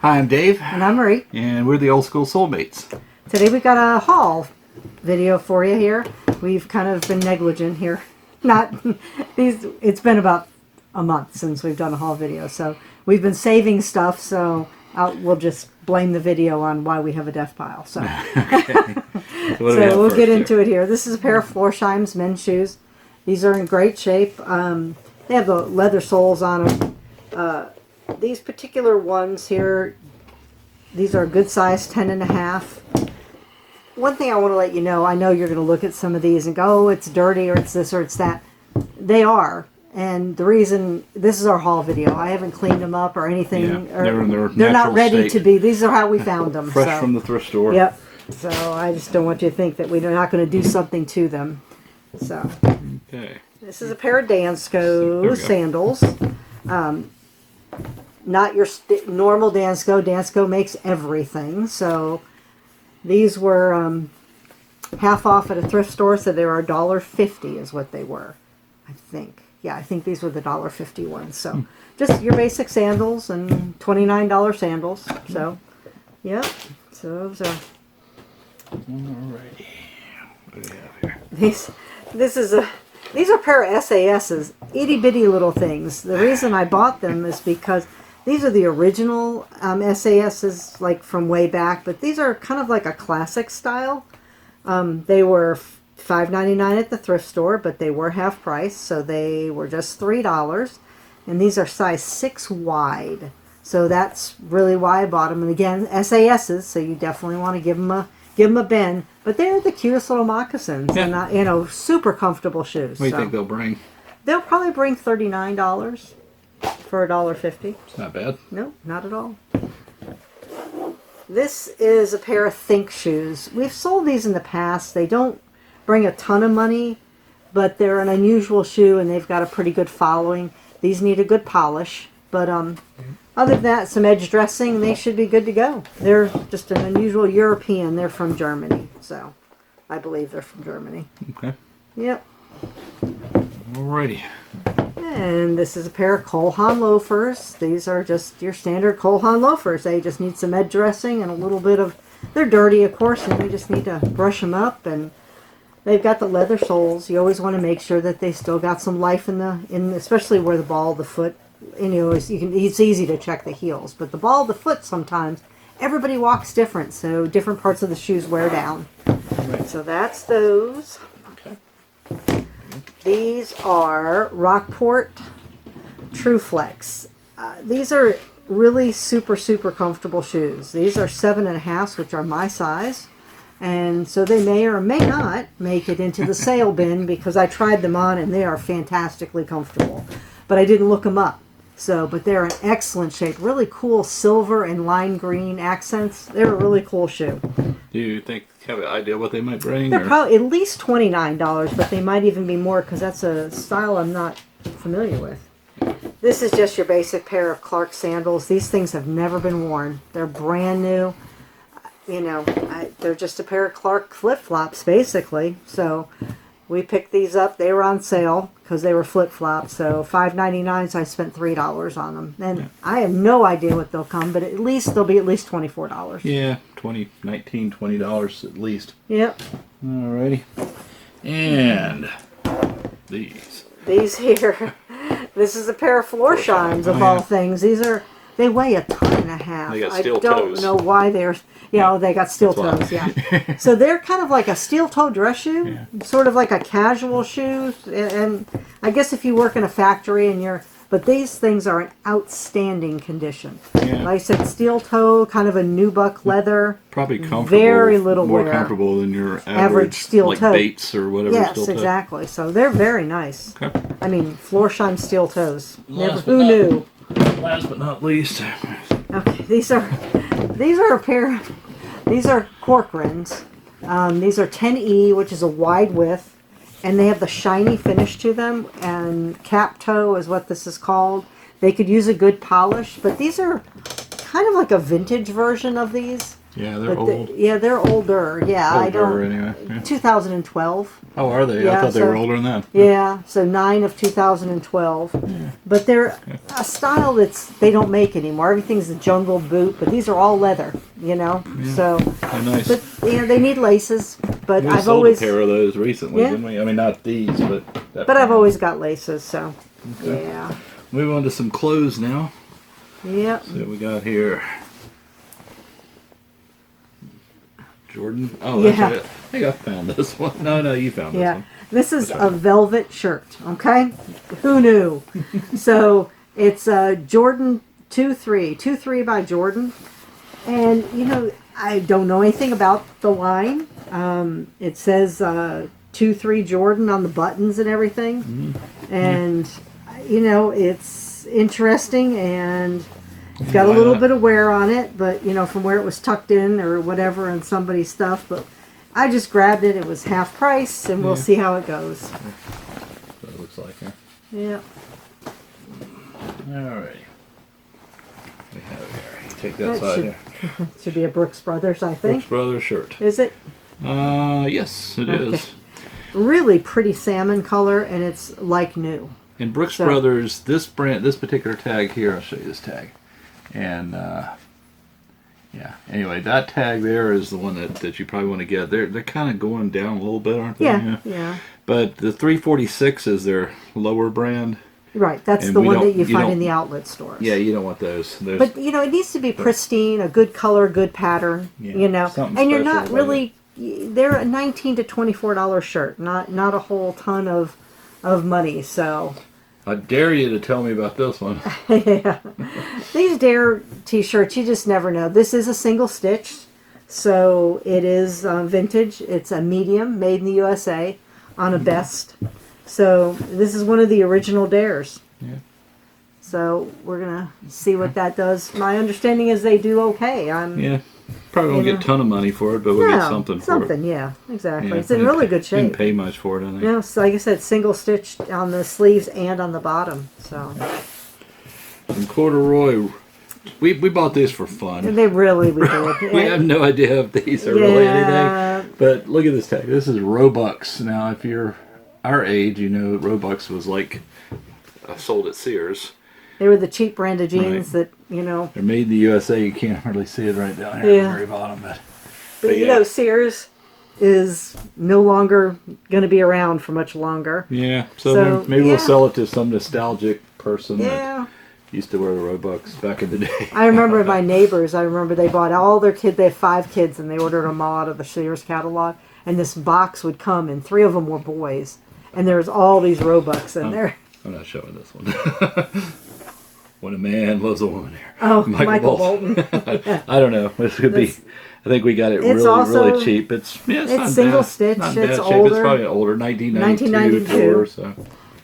Hi, I'm Dave. And I'm Marie. And we're the Old School Soulmates. Today we got a haul video for you here. We've kind of been negligent here. It's been about a month since we've done a haul video. So we've been saving stuff, so we'll just blame the video on why we have a death pile. So, Okay. So we'll get into it here. This is a pair of Florsheim's men's shoes. These are in great shape. They have the leather soles on them. These particular ones here, these are a good size, 10.5. One thing I want to let you know, I know you're going to look at some of these and go, oh, it's dirty or it's this or it's that. They are. And the reason, this is our haul video. I haven't cleaned them up or anything. Yeah, they're in their they're not natural ready state. to be. These are how we found them. Fresh from the thrift store. Yep. So I just don't want you to think that we're not going to do something to them. So. Okay. This is a pair of Dansko sandals. Not your normal Dansko. Dansko makes everything. So these were half off at a thrift store, so they were $1.50 is what they were, I think. Yeah, I think these were the $1.50 ones. So just your basic sandals and $29 sandals. So, yeah. So those are. Alrighty. What do we have here? These are a pair of SASs, itty bitty little things. The reason I bought them is because these are the original SASs, like from way back, but these are kind of like a classic style. They were $5.99 at the thrift store, but they were half price, so they were just $3. And these are size 6 wide, so that's really why I bought them. And again, SASs, so you definitely want to give them a bend. But they're the cutest little moccasins, yeah. And super comfortable shoes. What do you think they'll bring? They'll probably bring $39 for $1.50. It's not bad. No, not at all. This is a pair of Think shoes. We've sold these in the past. They don't bring a ton of money, but they're an unusual shoe and they've got a pretty good following. These need a good polish, but other than that, some edge dressing, they should be good to go. They're just an unusual European. They're from Germany, so I believe they're from Germany. Okay. Yep. Alrighty. And this is a pair of Haan loafers. These are just your standard Haan loafers. They just need some edge dressing and a little bit of... They're dirty, of course, and we just need to brush them up. And they've got the leather soles. You always want to make sure that they still got some life in especially where the ball of the foot... And it's easy to check the heels, but the ball of the foot sometimes, everybody walks different, so different parts of the shoes wear down. Right. So that's those. Okay. These are Rockport True Flex. These are really super comfortable shoes. These are 7.5s, which are my size, and so they may or may not make it into the sale bin because I tried them on and they are fantastically comfortable, but I didn't look them up. But they're in excellent shape. Really cool silver and lime green accents. They're a really cool shoe. Do you have an idea what they might bring? They're probably at least $29, but they might even be more because that's a style I'm not familiar with. This is just your basic pair of Clarke Sandals. These things have never been worn. They're brand new. They're just a pair of Clarke flip-flops, basically. So we picked these up. They were on sale because they were flip-flops. So $5.99, so I spent $3 on them. And I have no idea what they'll come, but at least they'll be at least $24. Yeah, $20 at least. Yep. Alrighty. And these. These here. This is a pair of Florsheim's of all things. They weigh a ton and a half. They got I steel don't toes. know why they're... they got steel toes, yeah. So they're kind of like a steel-toe dress shoe, sort of like a casual shoe. And I guess if you work in a factory and but these things are in outstanding condition. Yeah. Like I said, steel toe, kind of a nubuck leather. Probably comfortable. Very little more wear. Comfortable than your Average steel like toe. Bates or whatever. Yes, steel toe. exactly. So they're very nice. Okay. I mean, Florsheim steel toes. Who knew? Last but not least. Okay, these are a pair. These are Corcorans. These are 10E, which is a wide width, and they have the shiny finish to them. And cap toe is what this is called. They could use a good polish, but these are kind of like a vintage version of these. Yeah, they're But old. yeah, they're older. Yeah, I don't. Older anyway. Yeah. 2012. Oh, are they? Yeah, I thought they were older than that. Yeah, so 9 of 2012. Yeah. But they're a style they don't make anymore. Everything's a jungle boot, but these are all leather, you know. Yeah. So, They're nice. but you know, they need laces. But We I've sold always, a pair of those recently, Yeah. didn't we? I mean, not these, but. but I've always got laces. So, Okay. yeah, Move on to some clothes now. yep. See what we got here. Jordan. Oh, that's Yeah. it. I think I found this one. No, you found this Yeah, one. this is a velvet shirt. Okay, who knew? So it's a Jordan 2-3 by Jordan, and you know I don't know anything about the line. It says 2-3 Jordan on the buttons and everything, and you know it's interesting and. It's got a little bit of wear on it, but you know, from where it was tucked in or whatever in somebody's stuff. But I just grabbed it. It was half price, and we'll see how it goes. That's what it looks like here. Yeah. Alright. We have here. Take that side here. Should be a Brooks Brothers, I Brooks think. Brothers shirt. Is it? Yes, it is. Really pretty salmon color, and it's like new. In Brooks So- Brothers, this particular tag here, I'll show you this tag. And, yeah. Anyway, that tag there is the one that you probably want to get. They're kind of going down a little bit, aren't they? Yeah. But the 346 is their lower brand. Right, that's And the we one don't- that you you find don't- in the outlet stores. Yeah, you don't want those. There's, But you know, it needs to be pristine, a good color, good pattern. Yeah, You know, something and you're special not about really. They're a $19 to $24 shirt, not a whole ton of money. So. I dare you to tell me about this one. Yeah. These Dare t-shirts, you just never know. This is a single stitch, so it is vintage. It's a medium, made in the USA, on a vest. So this is one of the original Dares. Yeah. So we're gonna see what that does. My understanding is they do okay. Yeah. Probably won't You get know. a ton of money for it, but we'll get something for it. Yeah, exactly. Yeah, It's in didn't really pay- good shape. Didn't pay much for it, I think. You know, so like I said, single stitch on the sleeves and on the bottom. So Some corduroy. We bought these for fun. they really we did. We have no idea if these are really Yeah. anything. But look at this tag. This is Roebucks. Now, if you're our age, you know Roebucks was like sold at Sears. They were the cheap brand of jeans Right. that, you know. They're made in the USA. You can't hardly see it right down here at Yeah. the very bottom. But you yeah. know, Sears is no longer going to be around for much longer. Yeah. So, So, maybe yeah. we'll sell it to some nostalgic person that Yeah. used to wear the Roebucks back in the day. I remember my neighbors, they bought all their kids, they have 5 kids, and they ordered them all out of the Sears catalog. And this box would come, and 3 of them were boys. And there was all these Roebucks in there. I'm not showing this one. When a man loves a woman here. Oh, Michael Bolton. I don't know. This could be. It's- I think we got it it's really, also- really cheap. It's it's not single bad. stitch, Not in it's bad shape. It's older. probably older, 1992. 1992. So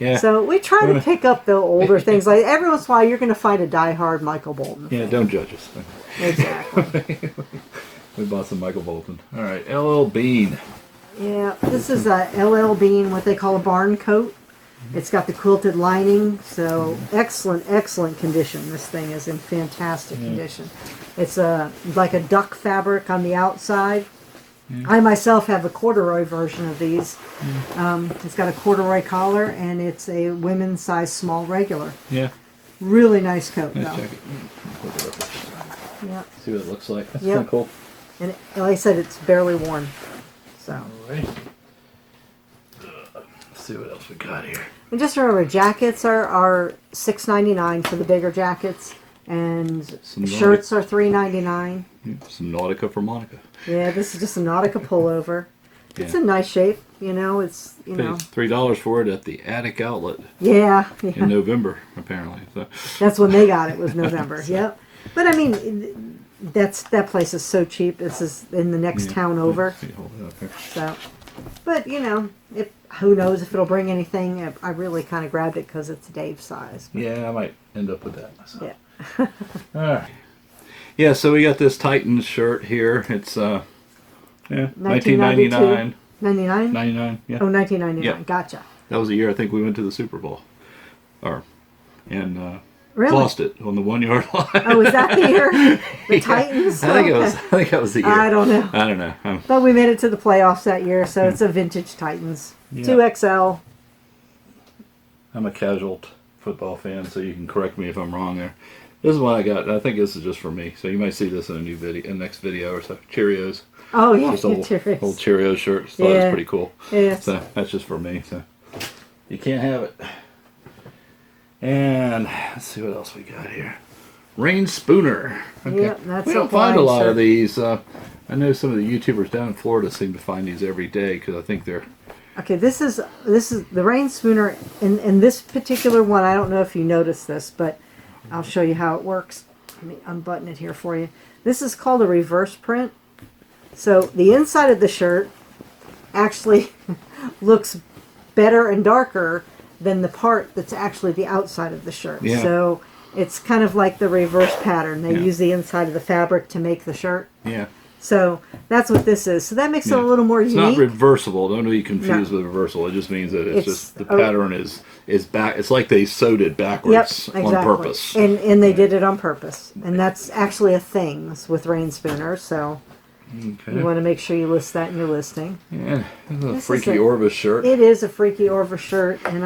yeah, So we try to pick up the older things. Like every once in a while, you're going to find a diehard Michael Bolton. yeah. Don't judge us. Exactly. We bought some Michael Bolton. All right, LL Bean. Yeah, this is a LL Bean, what they call a barn coat. It's got the quilted lining, so excellent condition. This thing is in fantastic condition. It's like a duck fabric on the outside. I myself have a corduroy version of these. It's got a corduroy collar, and it's a women's size small regular. Yeah. Really nice coat, Let's though. check it. Yeah, See what it looks like. That's Yep. kind of cool. and like I said, it's barely worn. So, All right. Let's see what else we got here. and just remember, jackets are $6.99 for the bigger jackets, and Some shirts are $3.99. Some Nautica for Monica. Yeah, this is just a Nautica pullover. It's Yeah. in nice shape, you know. It's Paid $3 for it at the Attic Outlet yeah. in November, apparently. So That's when they got it. Was November. Yep. But I mean, that place is so cheap. This is in the next town over. See, hold it up here. So, but you know, who knows if it'll bring anything? I really kind of grabbed it because it's Dave's size. Yeah, I might end up with that myself. Yeah. All right. Yeah, so we got this Titans shirt here. It's $19.99. 99? 99. Yeah. Oh, 1999. Yeah. Gotcha. That was the year I think we went to the Super Bowl. Really? Lost it on the 1 yard line. Oh, is that the year? The Yeah. Titans? I think it Okay. was. I think that was the year. I don't know. I don't know. But we made it to the playoffs that year, so it's a vintage Titans. Yeah. 2XL. I'm a casual football fan, so you can correct me if I'm wrong there. This is one I got. I think this is just for me, so you might see this in a new video, in the next video or so. Cheerios. Oh, yeah, Just your old Cheerios. Cheerios shirt. Thought it was pretty cool. Yes. So that's just for me. So you can't have it. And let's see what else we got here. Rain Spooner. Okay. Yep, that's we a don't find a fine lot shirt. of these. I know some of the YouTubers down in Florida seem to find these every day because I think they're. Okay, this is the Rain Spooner. In this particular one, I don't know if you noticed this, but I'll show you how it works. Let me unbutton it here for you. This is called a reverse print. So the inside of the shirt actually looks better and darker than the part that's actually the outside of the shirt. Yeah. So it's kind of like the reverse pattern. They Yeah. use the inside of the fabric to make the shirt. Yeah. So that's what this is. So that makes it a Yeah. little more It's unique. not reversible. Don't be confused No. with reversal. It just means that It's- just the pattern is back. It's like they sewed it Yep, backwards exactly. on purpose. And they did it on purpose. And that's actually a thing with Rain Spooner. So Okay. you want to make sure you list that in your listing. Yeah, this is a This freaky is a- Orvis shirt. It is a freaky Orvis shirt, and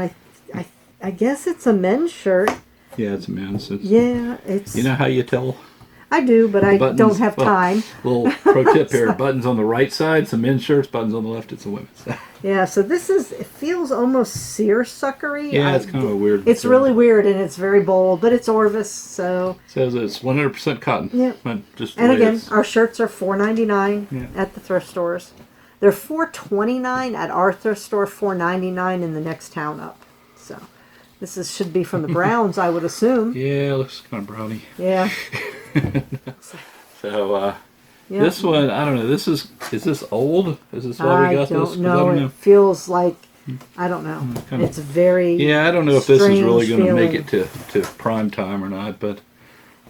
I guess it's a men's shirt. Yeah, it's a men's. It's, Yeah, it's. You know how you tell? I do, but I Buttons- don't have well, time. Little pro tip here: buttons on the right side, it's a men's shirts. Buttons on the left, it's a women's. Yeah, so this is. It feels almost seersuckery. Yeah, it's kind of a weird. It's really weird, and it's very bold, but it's Orvis, so. Says it's 100% cotton. Yeah. But just the And way again, it's- our shirts are $4.99 Yeah. at the thrift stores. They're $4.29 at our thrift store, $4.99 in the next town up. So this should be from the Browns, I would assume. yeah, it looks kind of browny. Yeah. So Yeah. this one, I don't know. Is this old? Is this why I we got don't this? 'Cause know. I don't It know. feels like I don't know. Kinda- It's very. Yeah, I don't know if this is really strange going to make feeling. it to prime time or not, but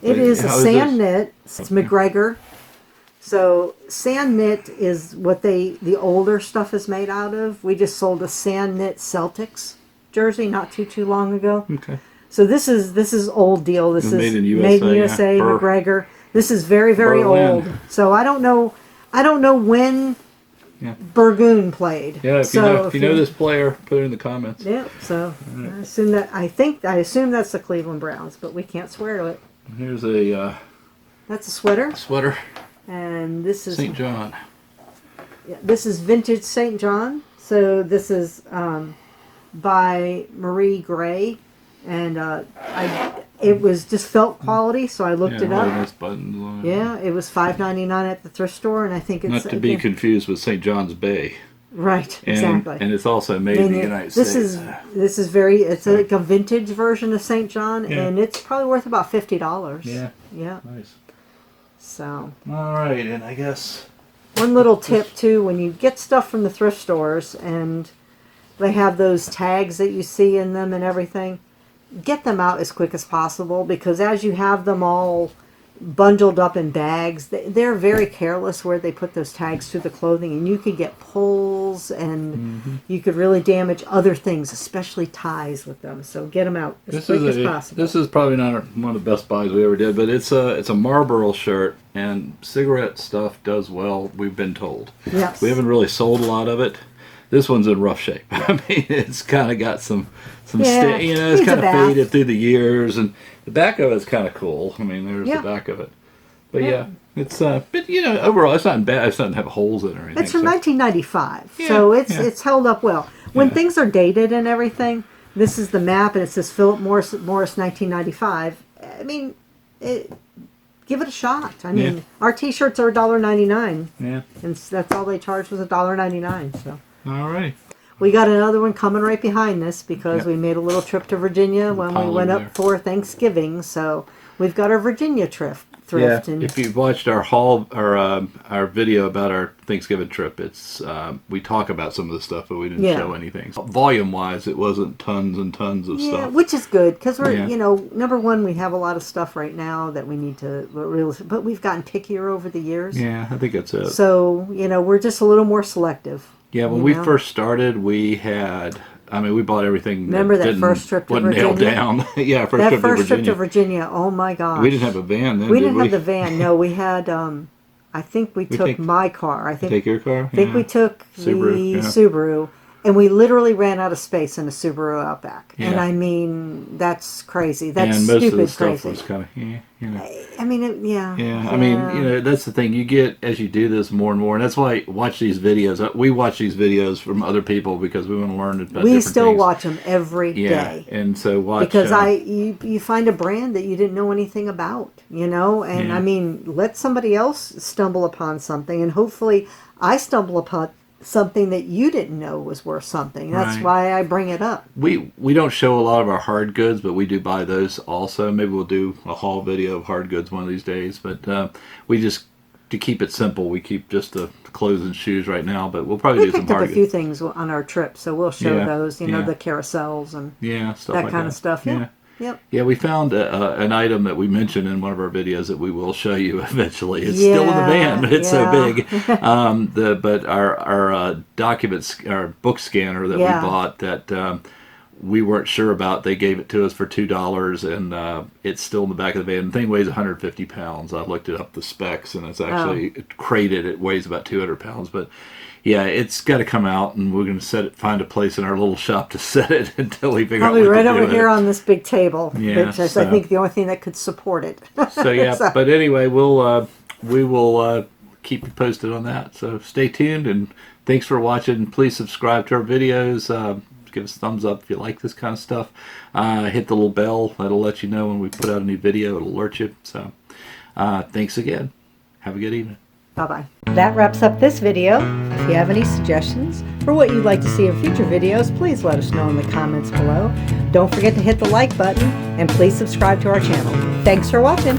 It is a how is sand this? knit. It's Okay. McGregor. So sand knit is what the older stuff is made out of. We just sold a sand knit Celtics jersey not too long ago. okay. So this is old deal. This is Made in made in USA, USA, yeah. McGregor. This is very Berlin. old. So I don't know when Yeah. Burgoon played. Yeah, if so you know this player, put it in the comments. Yeah. So I assume that's the Cleveland Browns, but we can't swear to it. Here's a That's a sweater, sweater, and this is St. John. this is vintage St. John. So this is by Marie Gray, and it was just felt quality, so I looked Yeah, it really up. nice buttons on it. Yeah, it was $5.99 at the thrift store, and I think it's Not to be again- confused with St. John's Bay. right. And, Exactly. And it's also made in the United States. This is very. It's like a vintage version of St. John, Yeah. and it's probably worth about $50. Yeah. Yeah. Nice. So All right, and I guess one little tip too: when you get stuff from the thrift stores, and they have those tags that you see in them and everything, get them out as quick as possible, because as you have them all bundled up in bags, they're very careless where they put those tags through the clothing, and you could get pulls, and you could really damage other things, especially ties with them. So get them out as quick as possible. This is probably not one of the best buys we ever did, but it's a Marlboro shirt, and cigarette stuff does well. We've been told. Yes. We haven't really sold a lot of it. This one's in rough shape. I mean, it's kind of got some Yeah, it's needs a kind of bath. faded through the years, and the back of it's kind of cool. I mean, there's Yeah. the back of it. But Yeah. yeah, it's but overall, it's not bad. It doesn't have holes in it or anything. It's from so- 1995, Yeah, so it's yeah. it's held up well. When Yeah. things are dated and everything, this is the map, and it says Philip Morris 1995. I mean, give it a shot. I mean, Yeah. our T-shirts are $1.99, Yeah. and that's all they charged was $1.99. So All right. we got another one coming right behind this because Yeah. we made a little trip to Virginia when we pile went over up for Thanksgiving. So we've got our Virginia thrift. Yeah, And if you've watched our haul or our video about our Thanksgiving trip, it's we talk about some of the stuff, but we didn't Yeah. show anything. Volume wise, it wasn't tons and tons of yeah, stuff. which is good because we're Yeah. number one, we have a lot of stuff right now that we need to really, but we've gotten pickier over the years. Yeah, I think that's it. So we're just a little more selective. Yeah, when you we know? first started, we had I mean, we bought everything. Remember that first trip to wasn't nailed Virginia? down. Yeah, That first trip to Virginia. Oh my gosh. We didn't have a van then. We didn't have the van. No, we had. I think we took my car. Take your car. I think we took Subaru, the Subaru, and we literally ran out of space in a Subaru Outback. Yeah. And I mean, that's crazy. That's and most stupid of the stuff crazy. was kind of, you know. I mean, yeah. I mean, you know, that's the thing you get as you do this more and more, and that's why I watch these videos. We watch these videos from other people because we want to learn about. We different still things. watch them every day. And so watch because you find a brand that you didn't know anything about, you know, and I mean, let somebody else stumble upon something, and hopefully, I stumble upon something that you didn't know was worth something. That's why I bring it up. We don't show a lot of our hard goods, but we do buy those also. Maybe we'll do a haul video of hard goods one of these days. But we just, to keep it simple, we keep just the clothes and shoes right now. But we'll probably do some hard goods. We picked up a few things on our trip, so we'll show those. You know, the carousels and stuff that like kind of stuff. Yeah. Yep. Yeah, we found an item that we mentioned in one of our videos that we will show you eventually. It's still in the van, but it's so big. But our documents, our book scanner that we bought that we weren't sure about, they gave it to us for $2, and it's still in the back of the van. The thing weighs 150 pounds. I looked it up the specs, and it's actually crated. It weighs about 200 pounds, but. Yeah, it's got to come out, and we're going to find a place in our little shop to set it until we figure out what to do. Probably right over here on this big table, yeah, which is, I think, the only thing that could support it. So but anyway, we will keep you posted on that. So stay tuned, and thanks for watching. Please subscribe to our videos. Give us a thumbs up if you like this kind of stuff. Hit the little bell. That'll let you know when we put out a new video. It'll alert you. So thanks again. Have a good evening. Bye-bye. That wraps up this video. If you have any suggestions for what you'd like to see in future videos, please let us know in the comments below. Don't forget to hit the like button, and please subscribe to our channel. Thanks for watching.